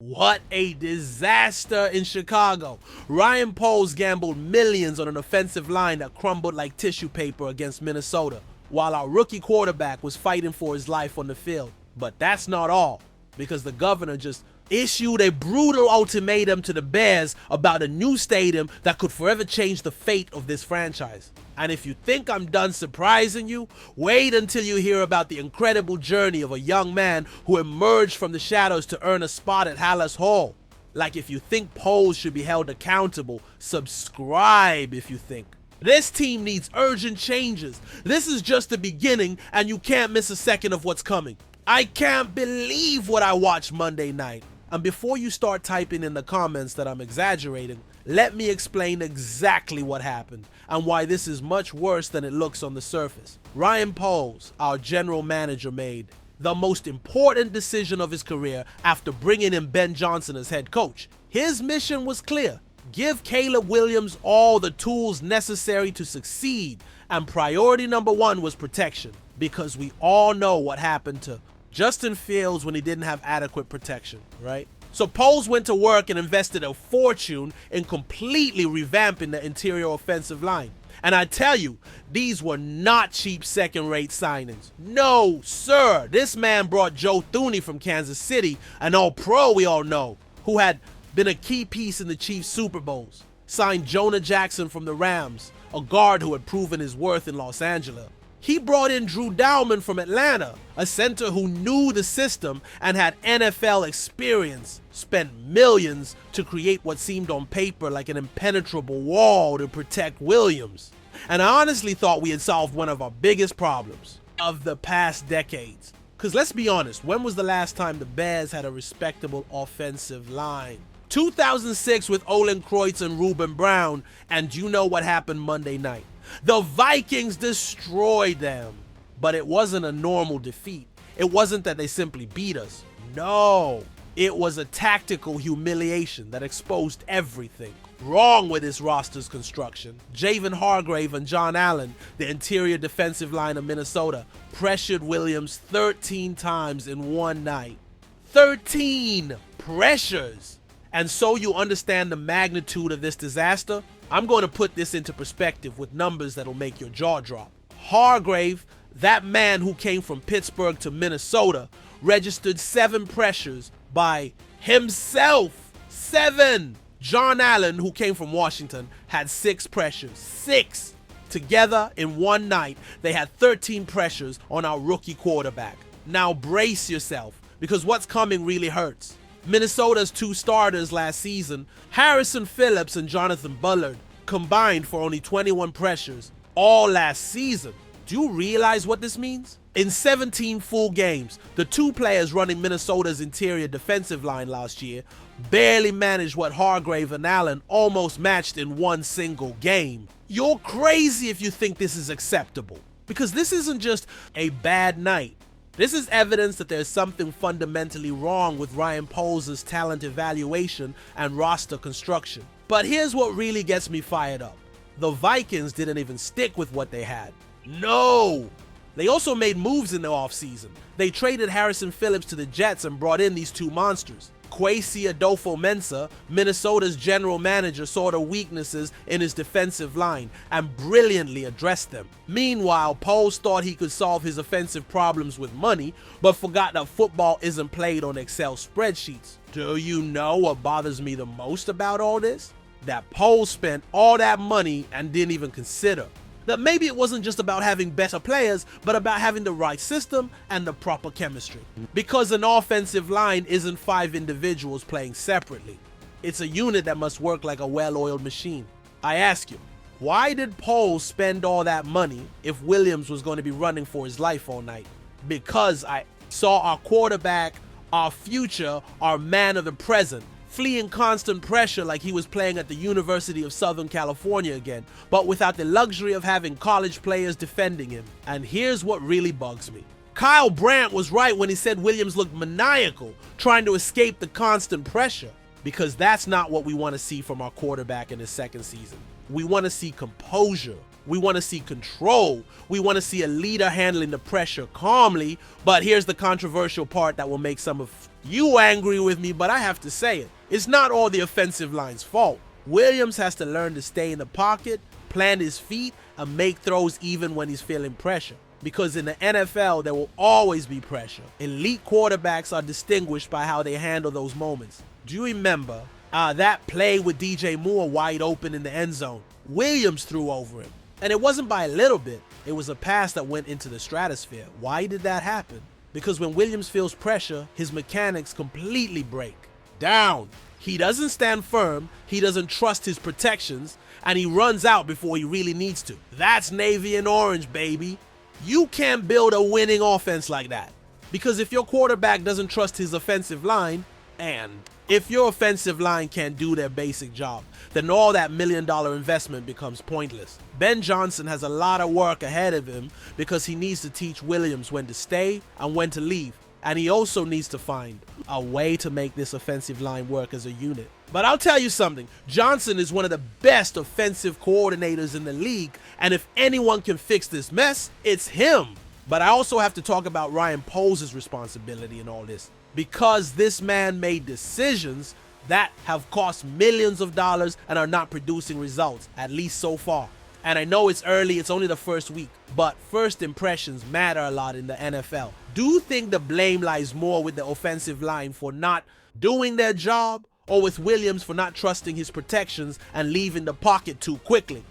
What a disaster in Chicago. Ryan Poles gambled millions on an offensive line that crumbled like tissue paper against Minnesota, while our rookie quarterback was fighting for his life on the field. But that's not all, because the governor just issued a brutal ultimatum to the Bears about a new stadium that could forever change the fate of this franchise. And if you think I'm done surprising you, wait until you hear about the incredible journey of a young man who emerged from the shadows to earn a spot at Hallis Hall. Like, if you think Poles should be held accountable, subscribe if you think. This team needs urgent changes. This is just the beginning, and you can't miss a second of what's coming. I can't believe what I watched Monday night. And before you start typing in the comments that I'm exaggerating, let me explain exactly what happened and why this is much worse than it looks on the surface. Ryan Poles, our general manager, made the most important decision of his career after bringing in Ben Johnson as head coach. His mission was clear: give Caleb Williams all the tools necessary to succeed, and priority number one was protection, because we all know what happened to Justin Fields when he didn't have adequate protection, right? So Poles went to work and invested a fortune in completely revamping the interior offensive line. And I tell you, these were not cheap second-rate signings. No, sir. This man brought Joe Thuney from Kansas City, an all-pro we all know, who had been a key piece in the Chiefs' Super Bowls. Signed Jonah Jackson from the Rams, a guard who had proven his worth in Los Angeles. He brought in Drew Dowman from Atlanta, a center who knew the system and had NFL experience, spent millions to create what seemed on paper like an impenetrable wall to protect Williams. And I honestly thought we had solved one of our biggest problems of the past decades. Because let's be honest, when was the last time the Bears had a respectable offensive line? 2006 with Olin Kreutz and Reuben Brown, and you know what happened Monday night. The Vikings destroyed them. But it wasn't a normal defeat. It wasn't that they simply beat us. No, it was a tactical humiliation that exposed everything wrong with this roster's construction. Javon Hargrave and John Allen, the interior defensive line of Minnesota, pressured Williams 13 times in one night. 13 pressures! And so you understand the magnitude of this disaster? I'm going to put this into perspective with numbers that'll make your jaw drop. Hargrave, that man who came from Pittsburgh to Minnesota, registered 7 pressures by himself. 7! John Allen, who came from Washington, had 6 pressures. 6! Together, in one night, they had 13 pressures on our rookie quarterback. Now brace yourself, because what's coming really hurts. Minnesota's 2 starters last season, Harrison Phillips and Jonathan Bullard, combined for only 21 pressures all last season. Do you realize what this means? In 17 full games, the 2 players running Minnesota's interior defensive line last year barely managed what Hargrave and Allen almost matched in one single game. You're crazy if you think this is acceptable, because this isn't just a bad night. This is evidence that there's something fundamentally wrong with Ryan Poles' talent evaluation and roster construction. But here's what really gets me fired up. The Vikings didn't even stick with what they had. No! They also made moves in the offseason. They traded Harrison Phillips to the Jets and brought in these 2 monsters. Kwesi Adolfo-Mensah, Minnesota's general manager, saw the weaknesses in his defensive line and brilliantly addressed them. Meanwhile, Poles thought he could solve his offensive problems with money, but forgot that football isn't played on Excel spreadsheets. Do you know what bothers me the most about all this? That Poles spent all that money and didn't even consider that maybe it wasn't just about having better players, but about having the right system and the proper chemistry. Because an offensive line isn't 5 individuals playing separately. It's a unit that must work like a well-oiled machine. I ask you, why did Poles spend all that money if Williams was going to be running for his life all night? Because I saw our quarterback, our future, our man of the present, fleeing constant pressure like he was playing at the University of Southern California again, but without the luxury of having college players defending him. And here's what really bugs me. Kyle Brandt was right when he said Williams looked maniacal, trying to escape the constant pressure, because that's not what we want to see from our quarterback in his second season. We want to see composure. We want to see control. We want to see a leader handling the pressure calmly. But here's the controversial part that will make some of You angry with me, but I have to say it. It's not all the offensive line's fault. Williams has to learn to stay in the pocket, plant his feet, and make throws even when he's feeling pressure. Because in the NFL, there will always be pressure. Elite quarterbacks are distinguished by how they handle those moments. Do you remember that play with DJ Moore wide open in the end zone? Williams threw over him. And it wasn't by a little bit. It was a pass that went into the stratosphere. Why did that happen? Because when Williams feels pressure, his mechanics completely break down. He doesn't stand firm, he doesn't trust his protections, and he runs out before he really needs to. That's navy and orange, baby. You can't build a winning offense like that. Because if your quarterback doesn't trust his offensive line, and if your offensive line can't do their basic job, then all that $1 million investment becomes pointless. Ben Johnson has a lot of work ahead of him because he needs to teach Williams when to stay and when to leave. And he also needs to find a way to make this offensive line work as a unit. But I'll tell you something, Johnson is one of the best offensive coordinators in the league, and if anyone can fix this mess, it's him. But I also have to talk about Ryan Poles' responsibility in all this, because this man made decisions that have cost millions of dollars and are not producing results, at least so far. And I know it's early, it's only the first week, but first impressions matter a lot in the NFL. Do you think the blame lies more with the offensive line for not doing their job, or with Williams for not trusting his protections and leaving the pocket too quickly?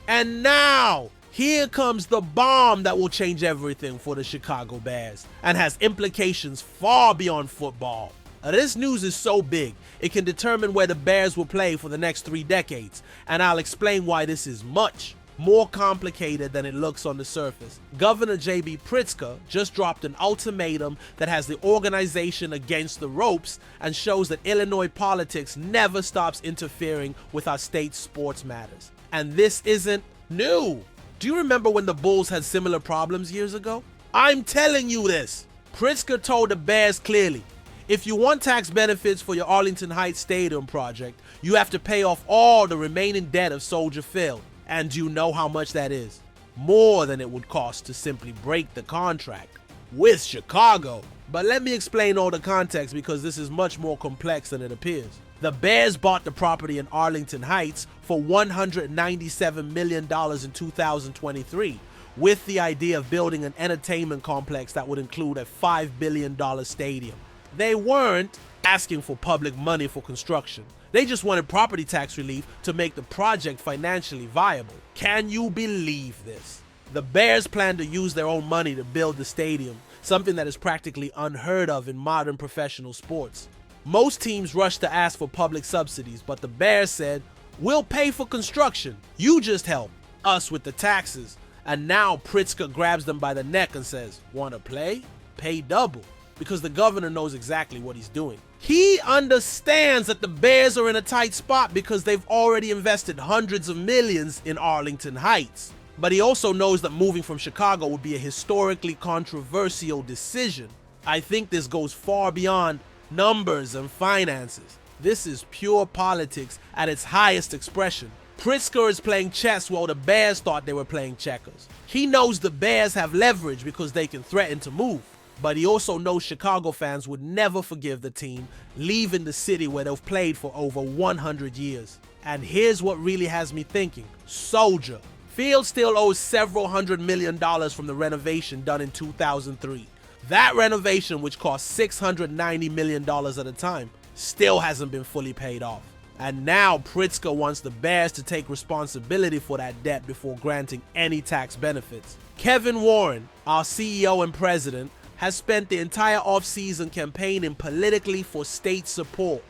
And now, here comes the bomb that will change everything for the Chicago Bears and has implications far beyond football. This news is so big, it can determine where the Bears will play for the next 3 decades, and I'll explain why this is much more complicated than it looks on the surface. Governor J.B. Pritzker just dropped an ultimatum that has the organization against the ropes and shows that Illinois politics never stops interfering with our state's sports matters. And this isn't new. Do you remember when the Bulls had similar problems years ago? I'm telling you this. Pritzker told the Bears clearly, if you want tax benefits for your Arlington Heights Stadium project, you have to pay off all the remaining debt of Soldier Field. And you know how much that is? More than it would cost to simply break the contract with Chicago. But let me explain all the context because this is much more complex than it appears. The Bears bought the property in Arlington Heights for $197 million in 2023, with the idea of building an entertainment complex that would include a $5 billion stadium. They weren't asking for public money for construction. They just wanted property tax relief to make the project financially viable. Can you believe this? The Bears plan to use their own money to build the stadium, something that is practically unheard of in modern professional sports. Most teams rush to ask for public subsidies, but the Bears said, we'll pay for construction. You just help us with the taxes. And now Pritzker grabs them by the neck and says, want to play? Pay double. Because the governor knows exactly what he's doing. He understands that the Bears are in a tight spot because they've already invested hundreds of millions in Arlington Heights. But he also knows that moving from Chicago would be a historically controversial decision. I think this goes far beyond numbers and finances. This is pure politics at its highest expression. Pritzker is playing chess while the Bears thought they were playing checkers. He knows the Bears have leverage because they can threaten to move. But he also knows Chicago fans would never forgive the team leaving the city where they've played for over 100 years. And here's what really has me thinking. Soldier. Field still owes several $100 million from the renovation done in 2003. That renovation, which cost $690 million at the time, still hasn't been fully paid off. And now Pritzker wants the Bears to take responsibility for that debt before granting any tax benefits. Kevin Warren, our CEO and president, has spent the entire offseason campaigning politically for state support.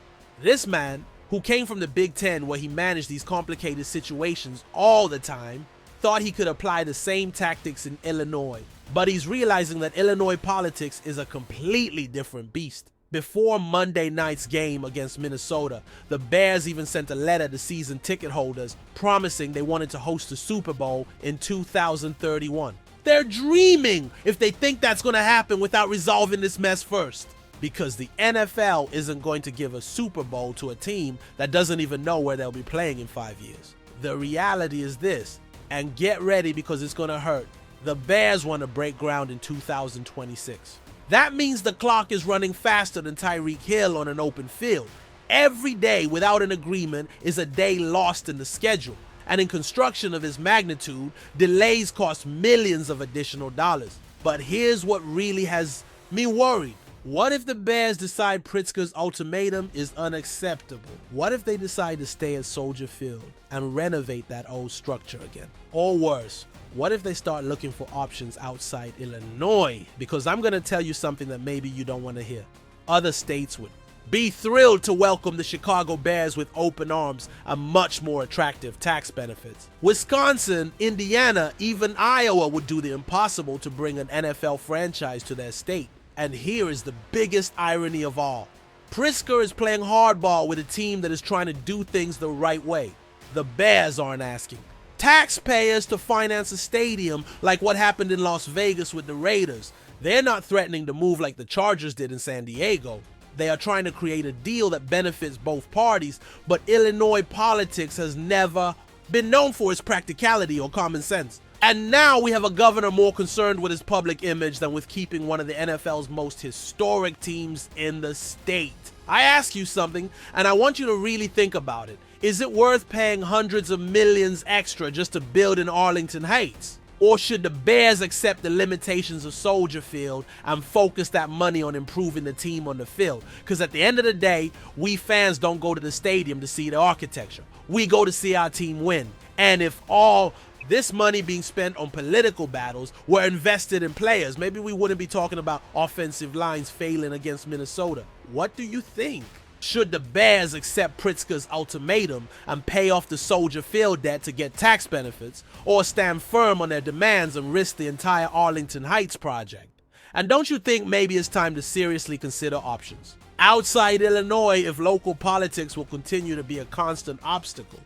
This man, who came from the Big Ten where he managed these complicated situations all the time, thought he could apply the same tactics in Illinois. But he's realizing that Illinois politics is a completely different beast. Before Monday night's game against Minnesota, the Bears even sent a letter to season ticket holders promising they wanted to host the Super Bowl in 2031. They're dreaming if they think that's going to happen without resolving this mess first. Because the NFL isn't going to give a Super Bowl to a team that doesn't even know where they'll be playing in 5 years. The reality is this, and get ready because it's going to hurt. The Bears want to break ground in 2026. That means the clock is running faster than Tyreek Hill on an open field. Every day without an agreement is a day lost in the schedule. And in construction of this magnitude, delays cost millions of additional dollars. But here's what really has me worried. What if the Bears decide Pritzker's ultimatum is unacceptable? What if they decide to stay at Soldier Field and renovate that old structure again? Or worse, what if they start looking for options outside Illinois? Because I'm going to tell you something that maybe you don't want to hear. Other states would be thrilled to welcome the Chicago Bears with open arms and much more attractive tax benefits. Wisconsin, Indiana, even Iowa would do the impossible to bring an NFL franchise to their state. And here is the biggest irony of all. Pritzker is playing hardball with a team that is trying to do things the right way. The Bears aren't asking taxpayers to finance a stadium like what happened in Las Vegas with the Raiders. They're not threatening to move like the Chargers did in San Diego. They are trying to create a deal that benefits both parties, but Illinois politics has never been known for its practicality or common sense. And now we have a governor more concerned with his public image than with keeping one of the NFL's most historic teams in the state. I ask you something, and I want you to really think about it. Is it worth paying hundreds of millions extra just to build in Arlington Heights? Or should the Bears accept the limitations of Soldier Field and focus that money on improving the team on the field? Because at the end of the day, we fans don't go to the stadium to see the architecture. We go to see our team win. And if all this money being spent on political battles were invested in players, maybe we wouldn't be talking about offensive lines failing against Minnesota. What do you think? Should the Bears accept Pritzker's ultimatum and pay off the Soldier Field debt to get tax benefits, or stand firm on their demands and risk the entire Arlington Heights project? And don't you think maybe it's time to seriously consider options outside Illinois if local politics will continue to be a constant obstacle?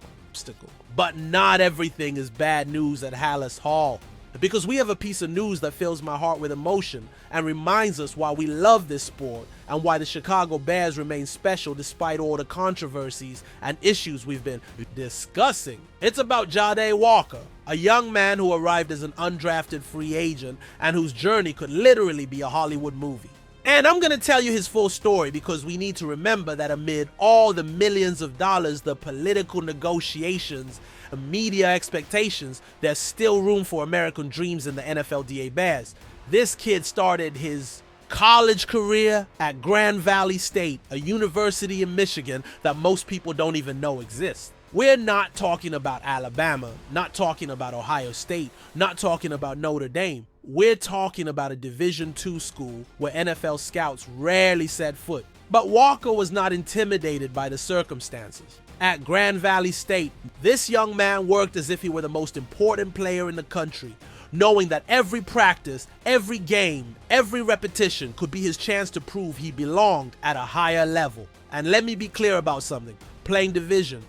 But not everything is bad news at Hallis Hall, because we have a piece of news that fills my heart with emotion and reminds us why we love this sport and why the Chicago Bears remain special despite all the controversies and issues we've been discussing. It's about Jade Walker, a young man who arrived as an undrafted free agent and whose journey could literally be a Hollywood movie. And I'm going to tell you his full story because we need to remember that amid all the millions of dollars, the political negotiations, and media expectations, there's still room for American dreams in the NFLDA Bears. This kid started his college career at Grand Valley State, a university in Michigan that most people don't even know exists. We're not talking about Alabama, not talking about Ohio State, not talking about Notre Dame. We're talking about a Division II school where NFL scouts rarely set foot. But Walker was not intimidated by the circumstances. At Grand Valley State, this young man worked as if he were the most important player in the country, knowing that every practice, every game, every repetition could be his chance to prove he belonged at a higher level. And let me be clear about something. Playing Division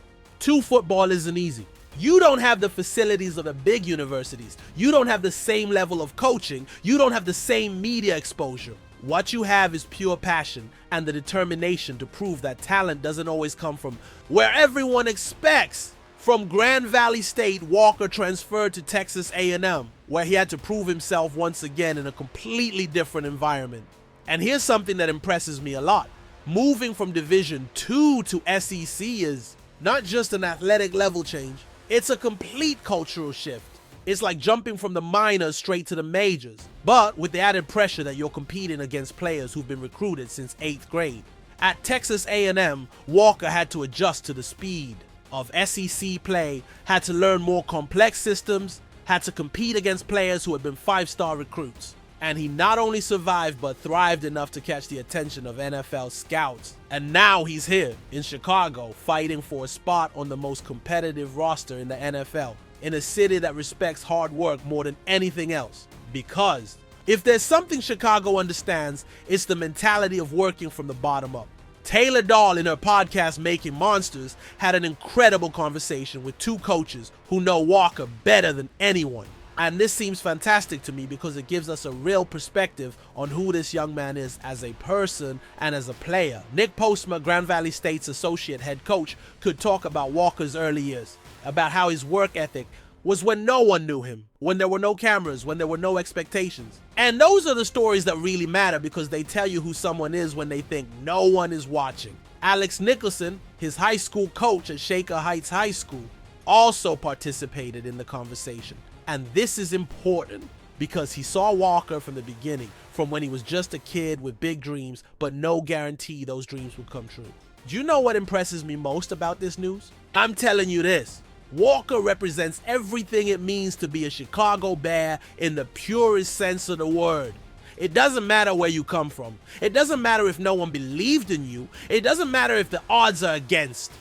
II football isn't easy. You don't have the facilities of the big universities. You don't have the same level of coaching. You don't have the same media exposure. What you have is pure passion and the determination to prove that talent doesn't always come from where everyone expects. From Grand Valley State, Walker transferred to Texas A&M, where he had to prove himself once again in a completely different environment. And here's something that impresses me a lot. Moving from Division II to SEC is not just an athletic level change. It's a complete cultural shift. It's like jumping from the minors straight to the majors, but with the added pressure that you're competing against players who've been recruited since 8th grade. At Texas A&M, Walker had to adjust to the speed of SEC play, had to learn more complex systems, had to compete against players who had been 5-star recruits. And he not only survived but thrived enough to catch the attention of NFL scouts. And now he's here in Chicago fighting for a spot on the most competitive roster in the NFL, in a city that respects hard work more than anything else. Because if there's something Chicago understands, it's the mentality of working from the bottom up. Taylor Dahl, in her podcast Making Monsters, had an incredible conversation with two coaches who know Walker better than anyone. And this seems fantastic to me because it gives us a real perspective on who this young man is as a person and as a player. Nick Postma, Grand Valley State's associate head coach, could talk about Walker's early years, about how his work ethic was when no one knew him, when there were no cameras, when there were no expectations. And those are the stories that really matter because they tell you who someone is when they think no one is watching. Alex Nicholson, his high school coach at Shaker Heights High School, also participated in the conversation. And this is important because he saw Walker from the beginning, from when he was just a kid with big dreams, but no guarantee those dreams would come true. Do you know what impresses me most about this news? I'm telling you this. Walker represents everything it means to be a Chicago Bear in the purest sense of the word. It doesn't matter where you come from. It doesn't matter if no one believed in you. It doesn't matter if the odds are against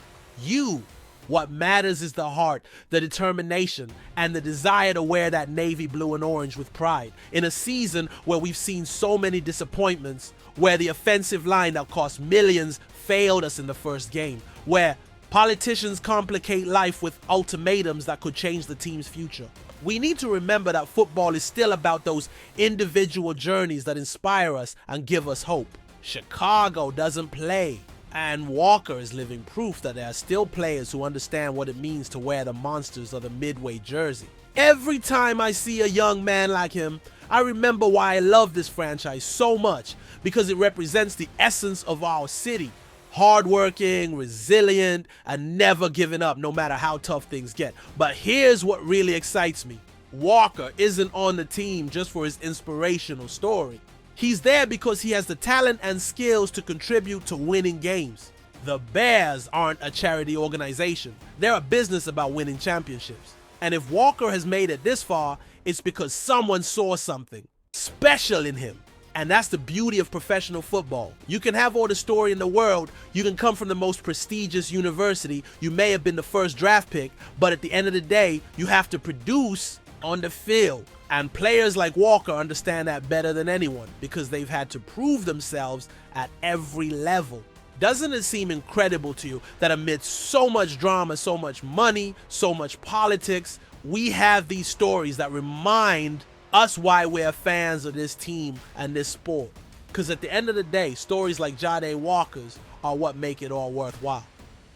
you. What matters is the heart, the determination, and the desire to wear that navy blue and orange with pride. In a season where we've seen so many disappointments, where the offensive line that cost millions failed us in the first game, where politicians complicate life with ultimatums that could change the team's future. We need to remember that football is still about those individual journeys that inspire us and give us hope. Chicago doesn't play. And Walker is living proof that there are still players who understand what it means to wear the monsters of the Midway jersey. Every time I see a young man like him, I remember why I love this franchise so much, because it represents the essence of our city. Hardworking, resilient, and never giving up no matter how tough things get. But here's what really excites me. Walker isn't on the team just for his inspirational story. He's there because he has the talent and skills to contribute to winning games. The Bears aren't a charity organization. They're a business about winning championships. And if Walker has made it this far, it's because someone saw something special in him. And that's the beauty of professional football. You can have all the story in the world, you can come from the most prestigious university, you may have been the first draft pick, but at the end of the day, you have to produce on the field. And players like Walker understand that better than anyone because they've had to prove themselves at every level. Doesn't it seem incredible to you that amidst so much drama, so much money, so much politics, we have these stories that remind us why we're fans of this team and this sport? Because at the end of the day, stories like Jade Walker's are what make it all worthwhile.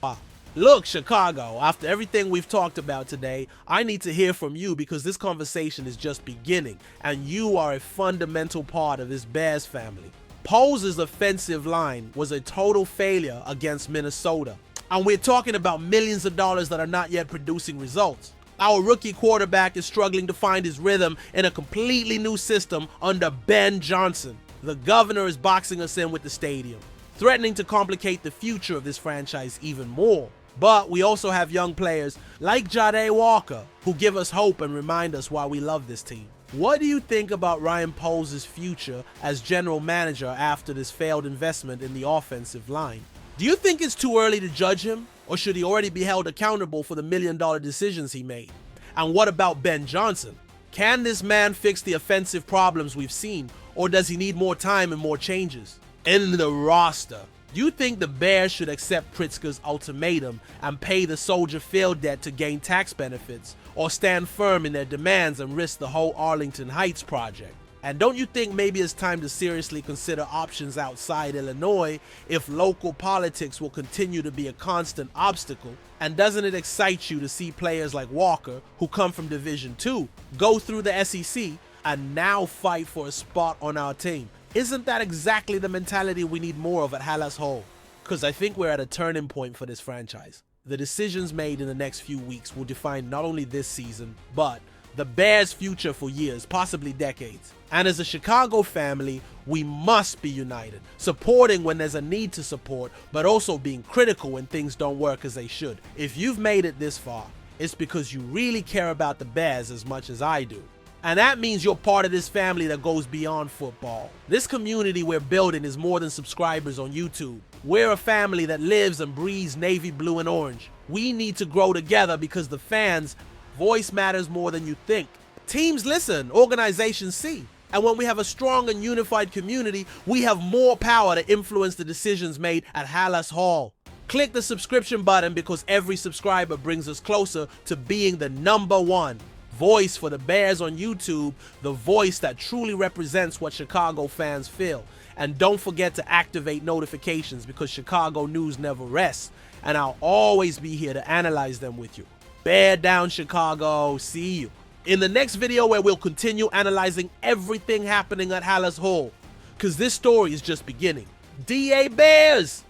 Wow. Look, Chicago, after everything we've talked about today, I need to hear from you because this conversation is just beginning and you are a fundamental part of this Bears family. Poles' offensive line was a total failure against Minnesota, and we're talking about millions of dollars that are not yet producing results. Our rookie quarterback is struggling to find his rhythm in a completely new system under Ben Johnson. The governor is boxing us in with the stadium, threatening to complicate the future of this franchise even more. But we also have young players like Jade Walker who give us hope and remind us why we love this team. What do you think about Ryan Poles' future as general manager after this failed investment in the offensive line? Do you think it's too early to judge him, or should he already be held accountable for the million-dollar decisions he made? And what about Ben Johnson? Can this man fix the offensive problems we've seen, or does he need more time and more changes? In the roster, do you think the Bears should accept Pritzker's ultimatum and pay the Soldier Field debt to gain tax benefits, or stand firm in their demands and risk the whole Arlington Heights project? And don't you think maybe it's time to seriously consider options outside Illinois if local politics will continue to be a constant obstacle? And doesn't it excite you to see players like Walker, who come from Division II, go through the SEC and now fight for a spot on our team? Isn't that exactly the mentality we need more of at Hallas Hall? Because I think we're at a turning point for this franchise. The decisions made in the next few weeks will define not only this season, but the Bears' future for years, possibly decades. And as a Chicago family, we must be united, supporting when there's a need to support, but also being critical when things don't work as they should. If you've made it this far, it's because you really care about the Bears as much as I do. And that means you're part of this family that goes beyond football. This community we're building is more than subscribers on YouTube. We're a family that lives and breathes navy blue and orange. We need to grow together because the fans' voice matters more than you think. Teams listen, organizations see. And when we have a strong and unified community, we have more power to influence the decisions made at Hallas Hall. Click the subscription button because every subscriber brings us closer to being the #1 voice for the Bears on YouTube, the voice that truly represents what Chicago fans feel. And don't forget to activate notifications because Chicago news never rests, and I'll always be here to analyze them with you. Bear down, Chicago. See you in the next video, where we'll continue analyzing everything happening at Haller's Hall, because this story is just beginning. DA Bears!